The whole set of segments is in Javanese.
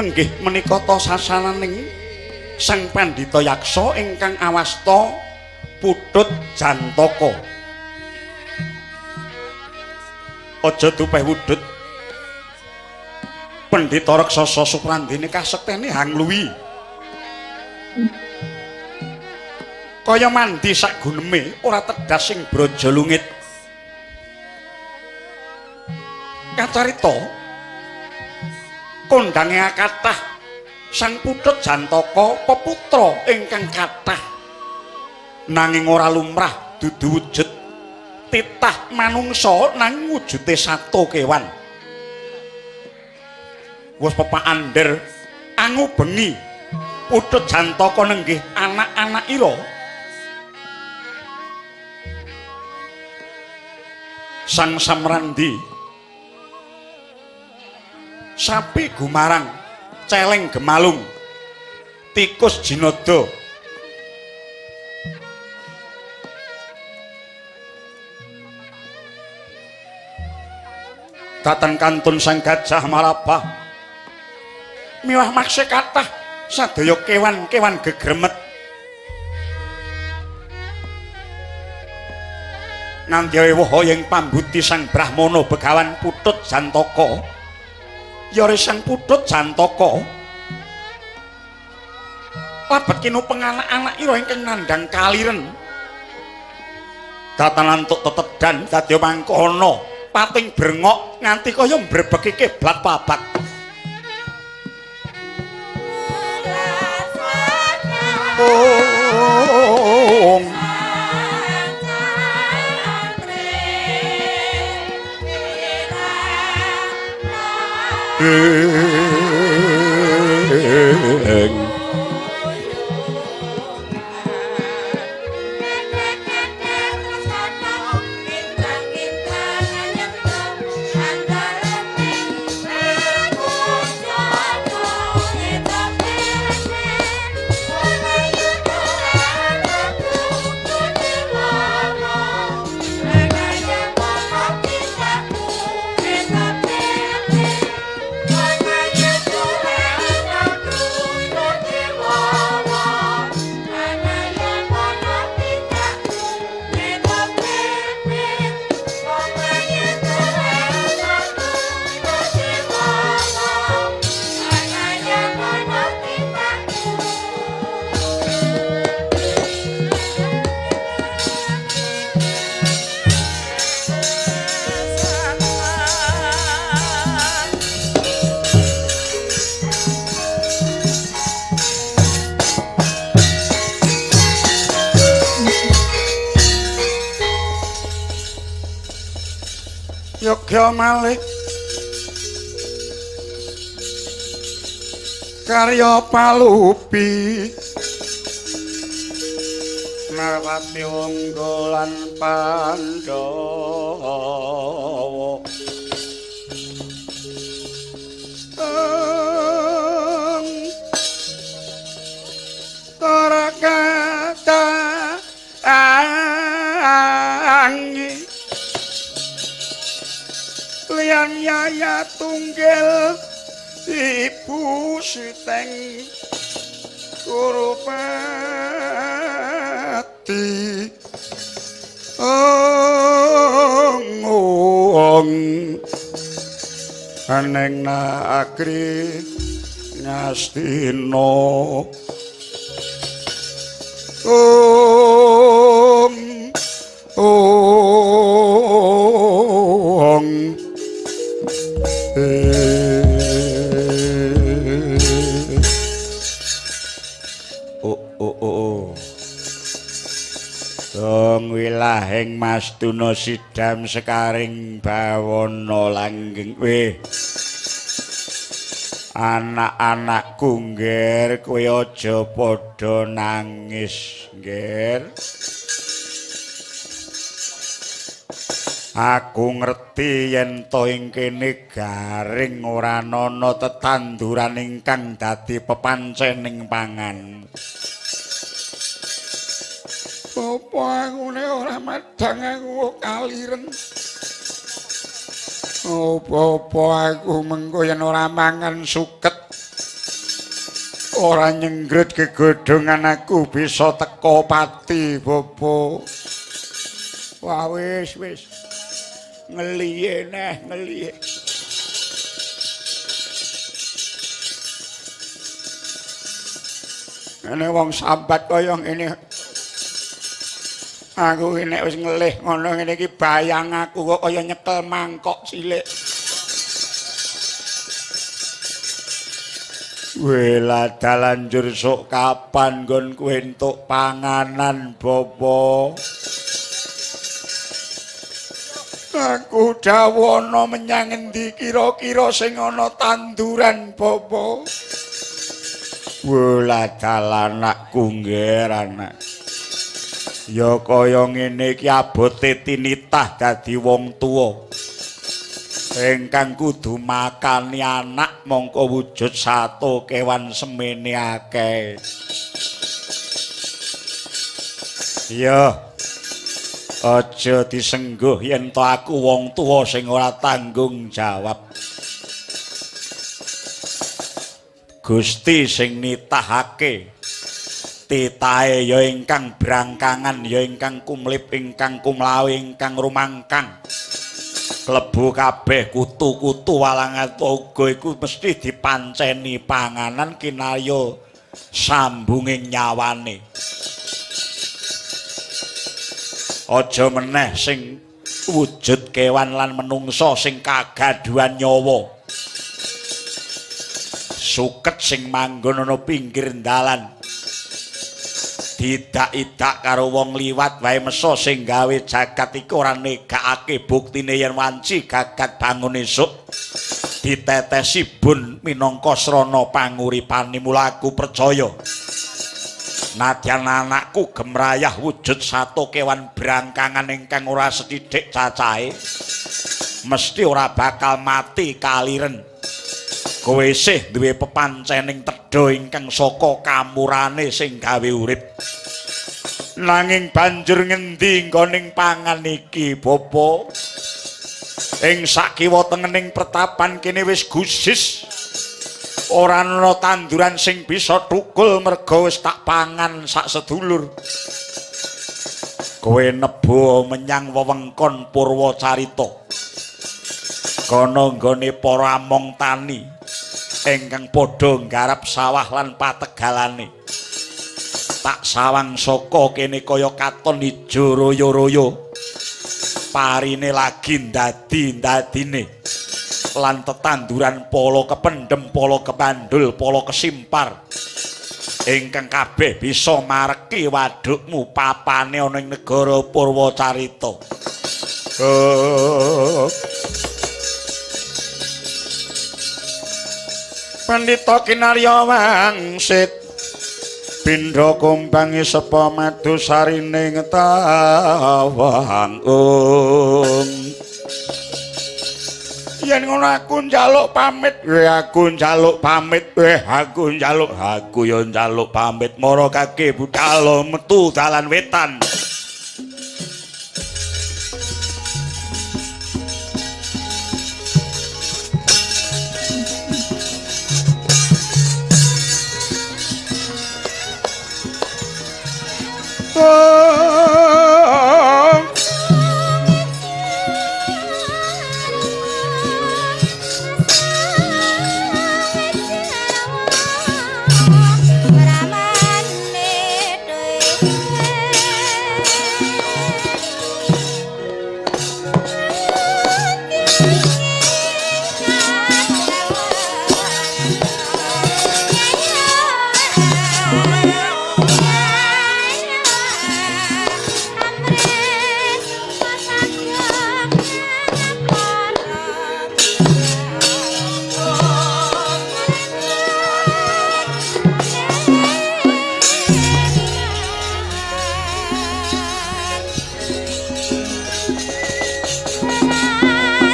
Nenggih menika ta sasananing Sang Pandhita Yaksa ingkang awasta Putut Jantaka. Aja dupeh wudut. Pendhita Raksasa Suprandene kasektene hangluwi. Kaya mandi sak guneme ora tedas sing braja lungit. Kacarita kondange kathah Sang Putut Jantaka peputra ingkang kathah nanging ora lumrah dudu wujud titah manungsa nanging wujude sato kewan. Wis pepander angu bengi Putut Jantaka nenggih anak-anakira Sang Samrandi sapi gumarang celeng gemalung tikus jinada dhateng kantun Sang Gajah Malabah miwah maksih kathah sadaya kewan-kewan gegremet nganti woho ing pambuti Sang Brahmana Begawan Putut Jantaka yare Sang Putut Jantaka labet kinupeng anak-anakira ingkang nandhang kaliren datanan tuk tetedan dadi mangkono pating brengok nganti kaya mbrebeki kiblat papat. Yogya Malik karya palupi Narwati unggulan Pandhawa Tarakata angi lian yaya tunggil ibu siteng Kurupati ong aneng nagri Ngastina Dong wilahing Mastuna sidam sekaring bawana langgeng Anak-anakku ngger kowe aja padha nangis ngger. Aku ngerti yen to ing kene garing ora ana tetanduran ingkang dadi pepancening pangan. Apa aku nek ora madang aku kaliren. Apa aku mengko yen ora mangan suket. Ora nyenggret gegodhongan aku bisa teko pati, Bobo. Wah wis. Ngeliye neh, ngeliye. Nek wong sambat kaya ngene. Aku iki nek wis ngelih ngono ngene iki bayang aku kok kaya nyekel mangkok cilik. Wela dalan njur sok kapan nggon kowe entuk panganan, Bobo? Aku dawono menyang endi kira-kira sing ana tanduran, Bobo? Wela dalan anakku ngger anak. Ya kaya ngene iki abote tinitah dadi wong tuwa. Engkang kudu makani anak mongko wujud sato kewan semene akeh. Ya aja disengguh yen to aku wong tuwa sing ora tanggung jawab. Gusti sing nitahake titahe ya ingkang brangkangan ya ingkang kumlip ingkang kumlawe ingkang rumangkang klebu kabeh kutu-kutu walangata uga iku mesti dipanceni panganan kinaya sambunging nyawane. Aja meneh sing wujud kewan lan menungsa sing kagaduhan nyawa. Suket sing manggon ana pinggir dalan. Didak-idak karo wong liwat wae mesa sing gawe jagat iku ora negakake buktine yen wanci gagat bangun esuk ditetesi bun minangka srana panguripane. Mula aku percaya nadyan anakku gemrayah wujud sato kewan brangkangan ingkang ora sethithik cacahe mesti ora bakal mati kaliren. Kowe isih duwe pepancening tedha ingkang saka kamurane sing gawe urip. Nanging banjur ngendi nggoning pangan iki, Bobo? Ing sakiwa tengening pertapan kene wis gusis. Ora ana tanduran sing bisa thukul merga wis tak pangan sak sedulur. Kowe nebo menyang wewengkon Purwacarita. Kono nggone para among tani ingkang padha nggarap sawah lan pategalane. Tak sawang saka kene kaya katon ijo royo-royo. Parine lagi ndadi-ndadine. Lan tetanduran polo kependhem, polo kepandul, polo kesimpar. Ingkang kabeh bisa mareki wadukmu papane ana ing negara Purwacarita. Pandhita Kinarya Wangsit pindha kumbangi sepa madu sarine tawang yen ngono aku njaluk pamit aku njaluk pamit aku yo njaluk pamit mara kake budal metu dalan wetan.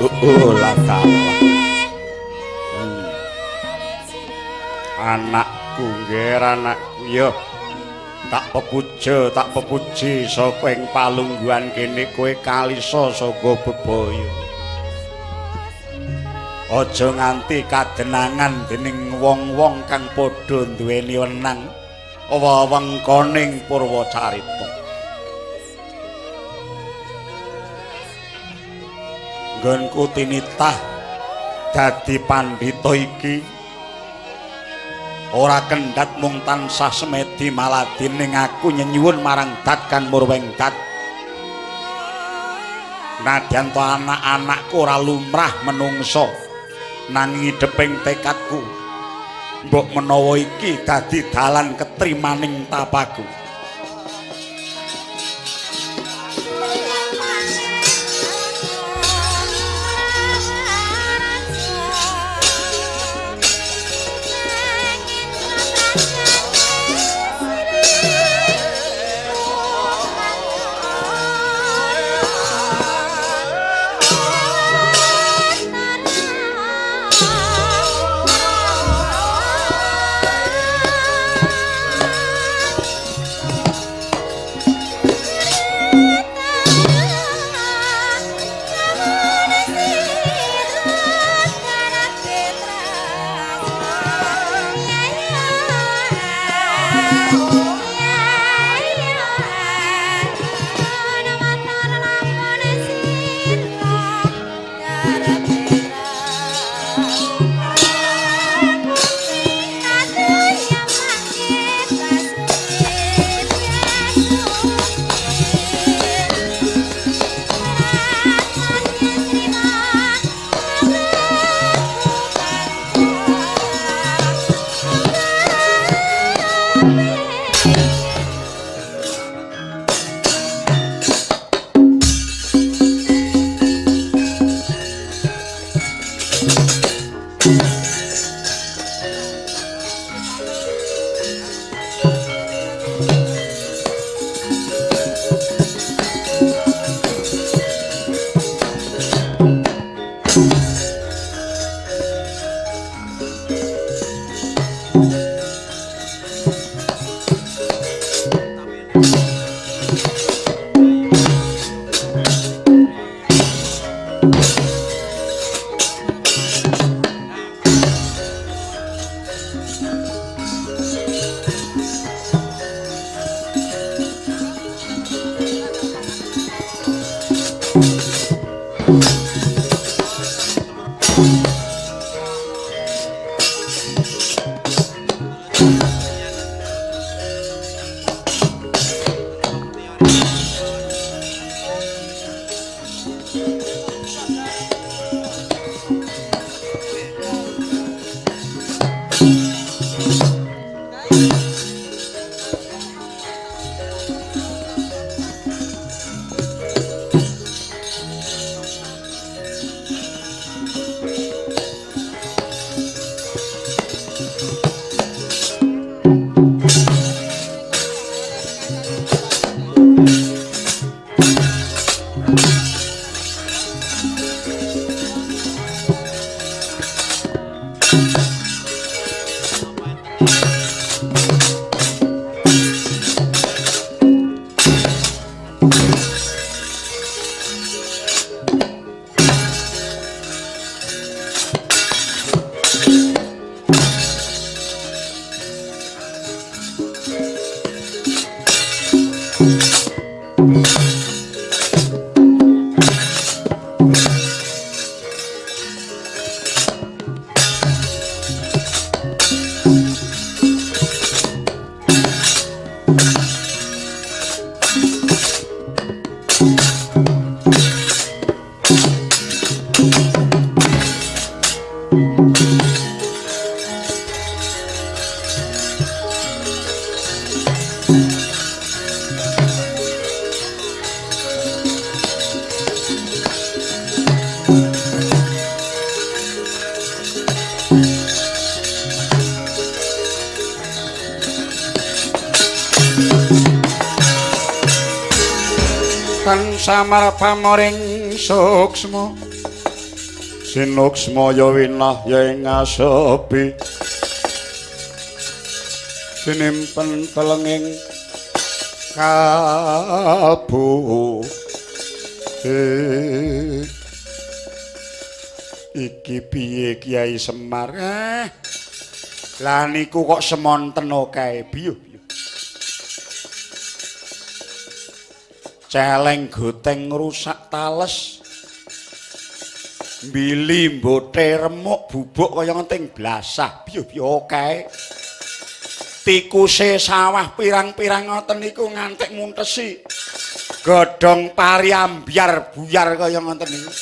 lah kalah. Anakku nggih anakku ya. Tak pepuji saka ing palungguhan kene kowe kalisa saka bebaya. Aja nganti kadenangan dening wong-wong kang padha duweni wenang wewengkoning Purwacarita. Nggonku tinitah dadi pandhita iki ora kendhat mung tansah semedi maladi ning aku nyenyuwun marang Dat Kang Murwengkat. Nadyan to anak-anakku ora lumrah menungso nanging ideping tekadku mbok menawa iki dadi dalan ketrimaning tapaku. Samar pamoring suksma Sinuksmaya winah ing ngasepi sinimpen telenging kalbu iki piye Kyai Semar lah niku kok semonten kae biyo celeng goteng rusak tales mbili mbote remuk bubuk kaya ngenting blasah biyo kae tikuse sawah pirang-pirang ngoten niku ngantek muntesi godhong pari ambyar buyar kaya ngoten niku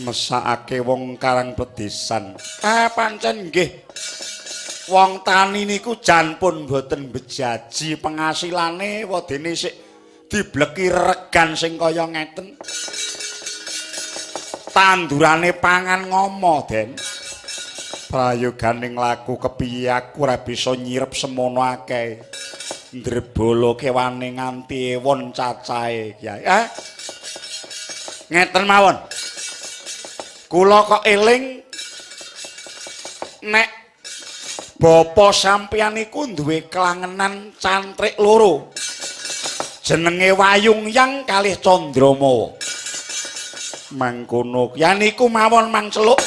mesakake wong Karang Pedesan pancen nggih wong tani niku jan pun mboten bejaji pengasilane wadene sik dibleki regan sing kaya ngeten tandurane pangan ngomo Den prayoganing laku kepiye aku ora bisa nyirep semono akeh ndrebolo kewane nganti ewon cacahe Kyai ngeten mawon kula kok eling nek bapa sampeyan iku duwe klangenan cantrik loro jenenge Wayungyang kalih Candramawa mangkono ya niku mawon mang celuk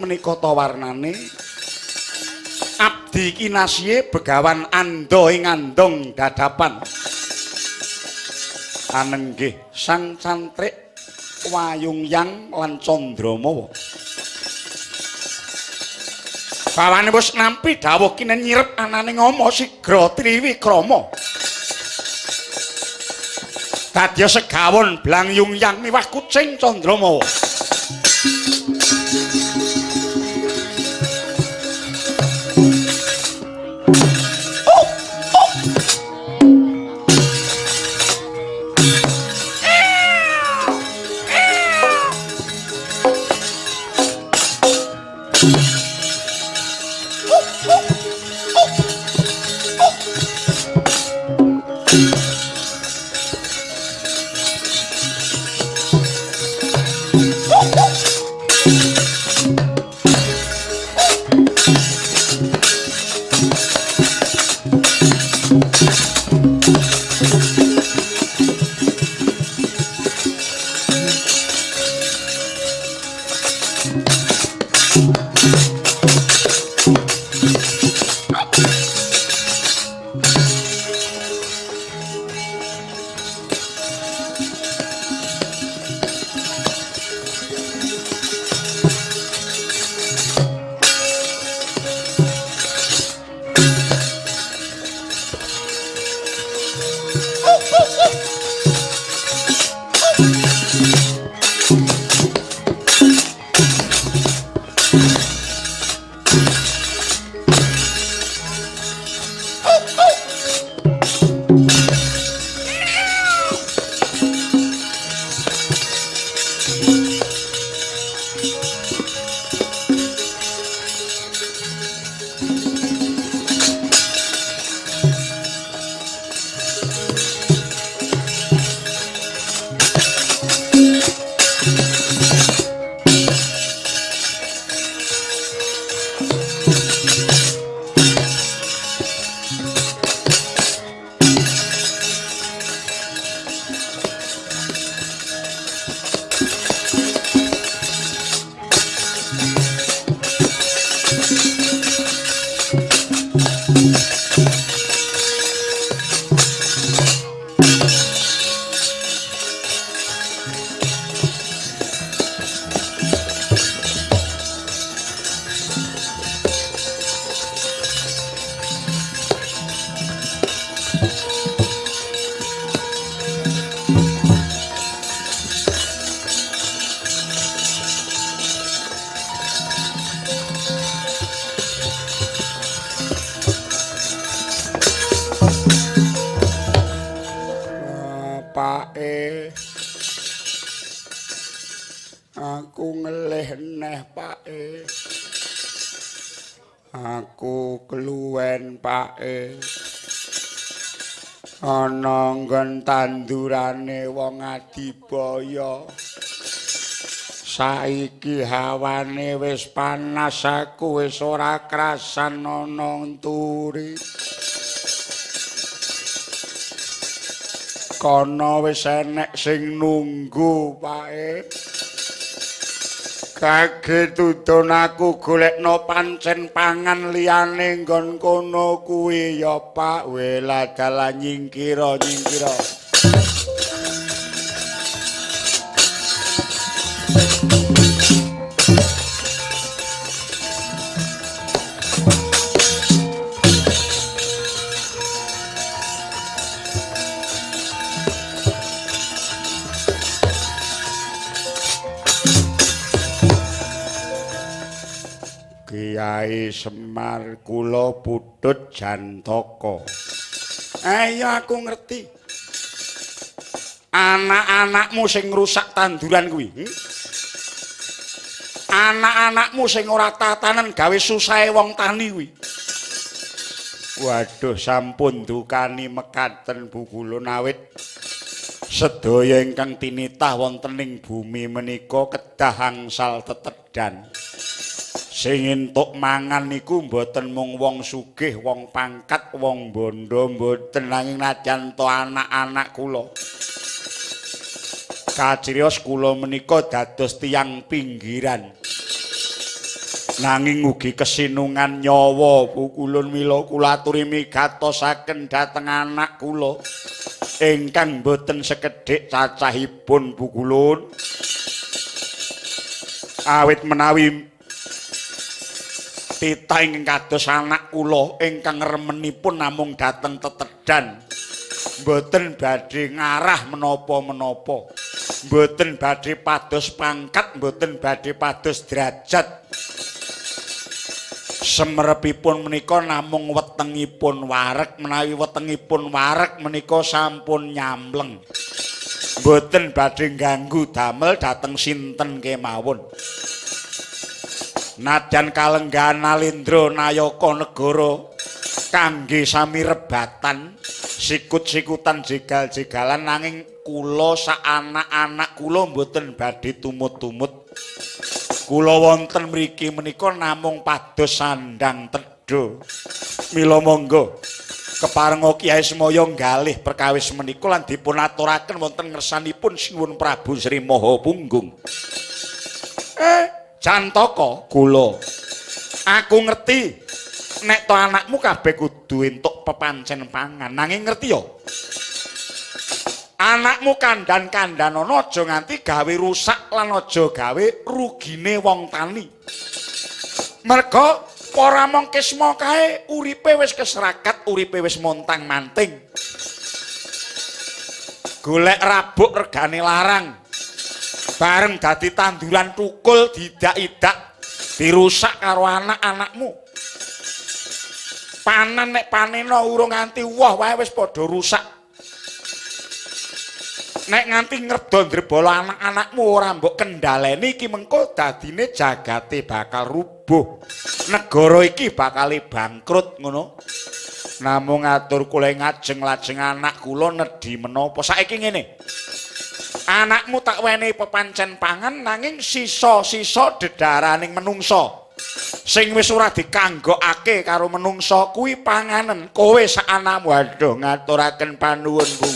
menika ta warnane abdi kinasihe begawan anda ing andong dadapan anenggih sang cantrik Wayungyang lan Candramawa bawane wis nampi dawuh kinen nyirep anane ngama sigra triwikrama dadya segawon Blang Yungyang miwah kucing Candramawa Pake. Aku ngelih neh Pake. Aku keluwen Pake. Ana nggon tandurane wong Adibaya. Saiki hawane wis panas aku wis ora krasan ana nturi. Kono wis enek sing nunggu Pake. Kaget tudon aku golekno pancen pangan liyane nggon kono kuwi ya Pak. Wela dalan nyingkira. Kyai Semar kula Putut Jantaka. Ayo aku ngerti. Anak-anakmu sing ngrusak tanduran kuwi. Anak-anakmu sing ora tatanen gawe susahe wong tani kuwi. Waduh sampun dukani mekaten Bu Kulon awit sedaya ingkang tinitah wonten ing bumi menika kedah angsal tetedan. Sing entuk mangan niku mboten mung wong sugih, wong pangkat, wong bondo mboten nanging najan to anak-anak kula. Kacirios kula menika dados tiyang pinggiran. Nanging ugi kesinungan nyawa Bu Kulon mila kula aturi migatosaken dhateng anak kula ingkang mboten sekedhik cacahipun Bu Kulon. Awit menawi titah ingkang kados anak kula ingkang remenipun namung dhateng tetedan. Mboten badhe ngarah menapa-menapa. Mboten badhe pados pangkat, mboten badhe pados derajat. Semerepipun menika namung wetengipun wareg, menawi wetengipun wareg menika sampun nyamleng. Mboten badhe ganggu damel dhateng sinten kemawon. Nadyan kalenggahan Nalendra Nayaka negara kangge sami rebatan sikut-sikutan jegal-jegalan nanging kula sak anak-anak kula mboten badhe tumut-tumut. Kula wonten mriki menika namung pados sandang tedha. Mila monggo keparenga Kyai Semaya nggalih perkawis menika lan dipun aturaken wonten ngersanipun Sinuwun Prabu Sri Mahapunggung. Jantaka kula. Aku ngerti nek to anakmu kabeh kudu entuk pepancen pangan. Nanging ngerti yo. Anakmu kandan-kandan ana aja nganti gawe rusak lan aja gawe rugine wong tani. Merga para mongkisma kae uripe wis keserakat, uripe wis montang-manting. Golek rabuk regane larang. Bareng dadi tanduran tukul didak-idak dirusak karo anak-anakmu. Panen nek panena urung nganti woh wae wis padha rusak. Nek nganti ngerdo ndrebolo anak-anakmu ora mbok kendhaleni iki mengko dadine jagate bakal rubuh. Negara iki bakal bangkrut ngono. Namung atur kula ngajeng lajeng anak kula nedhi menapa saiki ngene. Anakmu tak wenehi pepancen pangan nanging sisa-sisa dedaraning menungsa sing wis ora dikanggokake karo menungsa kuwi panganen kowe sak anakmu. Waduh ngaturaken panuwun Bu.